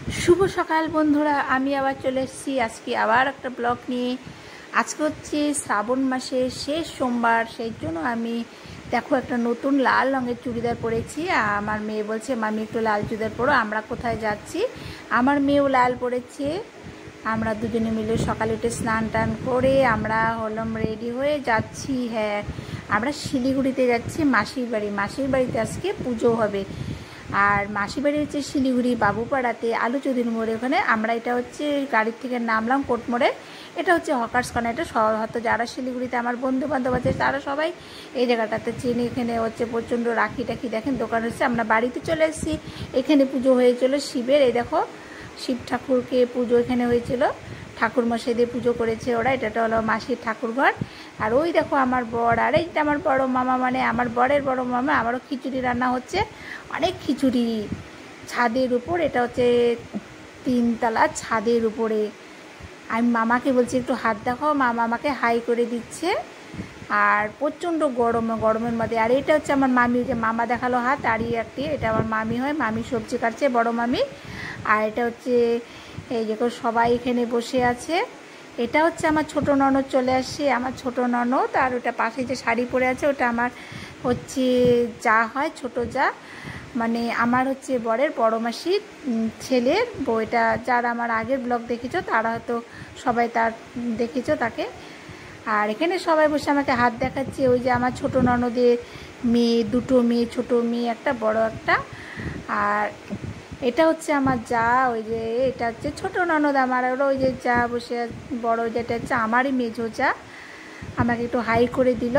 शुभ सकाल बंधुरा आमी आबार चले एसेছি আজকে আবার একটা ব্লগ নিয়ে। আজকে হচ্ছে শ্রাবণ মাসের শেষ সোমবার, সেই জন্য আমি দেখো একটা নতুন লাল রঙের চুড়িদার পরেছি। আমার মেয়ে বলছে মামি একটু লাল চুড়িদার পরো, আমরা কোথায় যাচ্ছি। আমার মেয়েও লাল পরেছে। আমরা দুজনে মিলে সকালে উঠে স্নান টান করে আমরা হলাম রেডি হয়ে যাচ্ছি। হ্যাঁ, আমরা শিলিগুড়িতে যাচ্ছি মাসির বাড়ি। মাসির বাড়িতে আজকে পুজো হবে। আর মাসি বাড়ি হচ্ছে শিলিগুড়ি বাবুপাড়াতে আলু চৌধুরী মোড়ে। ওখানে আমরা এটা হচ্ছে গাড়ির থেকে নামলাম কোট মোড়ে। এটা হচ্ছে হকার্স কর্নার। এটা হয়তো যারা শিলিগুড়িতে আমার বন্ধু বান্ধব আছে তারা সবাই এই জায়গাটাতে চেনে। এখানে হচ্ছে প্রচণ্ড রাখি টাখি দেখেন দোকান হচ্ছে। আমরা বাড়িতে চলে এসেছি। এখানে পুজো হয়েছিল শিবের। এই দেখো শিব ঠাকুরকে পুজো এখানে হয়েছিল, ঠাকুর মশাই দিয়ে পুজো করেছে ওরা। এটা হলো মাসির ঠাকুর ঘর। আর ওই দেখো আমার বর, আর এইটা আমার বড় মামা, মানে আমার বরের বড় মামা। আমারও খিচুড়ি রান্না হচ্ছে, অনেক খিচুড়ি ছাদের উপর। এটা হচ্ছে 3 তলা ছাদের উপরে। আমি মামাকে বলছি একটু হাত দেখাও, মামা আমাকে হাই করে দিচ্ছে। আর প্রচণ্ড গরমের মধ্যে। আর এটা হচ্ছে আমার মামি, যে মামা দেখালো হাত, আর একটি এটা আমার মামি হয়। মামি সবজি কাটছে, বড় মামি। আর এটা হচ্ছে এই যে সবাই এখানে বসে আছে। এটা হচ্ছে আমার ছোটো ননদ চলে আসছে, আমার ছোটো ননদ। আর ওটা পাশে যে শাড়ি পরে আছে ওটা আমার হচ্ছে যা হয়, ছোটো যা, মানে আমার হচ্ছে বরের বড় মাসির ছেলের বউ। এটা যারা আমার আগের ব্লগ দেখেছো তারা হয়তো সবাই তার দেখেছো তাকে। আর এখানে সবাই বসে আমাকে হাত দেখাচ্ছে। ওই যে আমার ছোটো ননদের মেয়ে, 2টো মেয়ে, ছোটো মেয়ে একটা, বড় একটা। আর এটা হচ্ছে আমার যা, ওই যে এটা হচ্ছে ছোটো ননদ আমার। ওরা ওই যে যা বসে, বড় যেটা হচ্ছে আমারই মেজো যা, আমাকে একটু হাই করে দিল।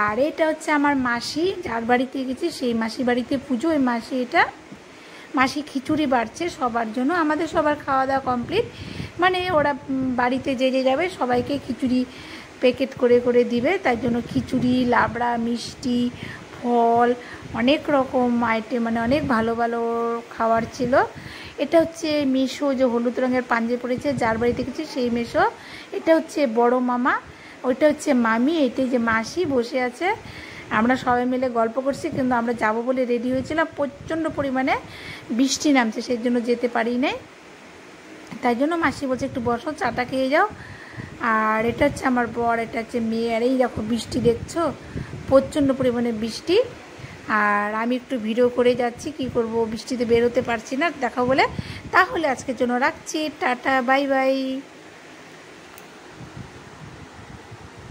আর এটা হচ্ছে আমার মাসি, যার বাড়িতে গেছি সেই মাসি বাড়িতে পুজো। ওই মাসি, এটা মাসি খিচুড়ি বাড়ছে সবার জন্য। আমাদের সবার খাওয়া দাওয়া কমপ্লিট, মানে ওরা বাড়িতে যে যে যাবে সবাইকে খিচুড়ি প্যাকেট করে করে দিবে। তাই জন্য খিচুড়ি, লাবড়া, মিষ্টি, ফল, অনেক রকম আইটেম, মানে অনেক ভালো ভালো খাবার ছিল। এটা হচ্ছে মেশো, যে হলুদ রঙের পাঞ্জাবি পরেছে, যার বাড়িতে গেছি সেই মেশো। এটা হচ্ছে বড় মামা, ওইটা হচ্ছে মামি, এটাই যে মাসি বসে আছে। আমরা সবাই মিলে গল্প করছি, কিন্তু আমরা যাব বলে রেডি হয়েছিলাম। প্রচণ্ড পরিমাণে বৃষ্টি নামছে, সেই জন্য যেতে পারি নাই। তাই জন্য মাসি বলছে একটু বসো, চাটা খেয়ে যাও। আর এটা হচ্ছে আমার বর, এটা হচ্ছে মেয়ে। আর এই দেখো বৃষ্টি দেখছো, প্রচণ্ড পরিমাণে বৃষ্টি। আর আমি একটু ভিডিও করে যাচ্ছি, কি করব, বৃষ্টিতে বেরোতে পারছি না দেখাও বলে। তাহলে আজকের জন্য রাখছি, টাটা, বাই বাই।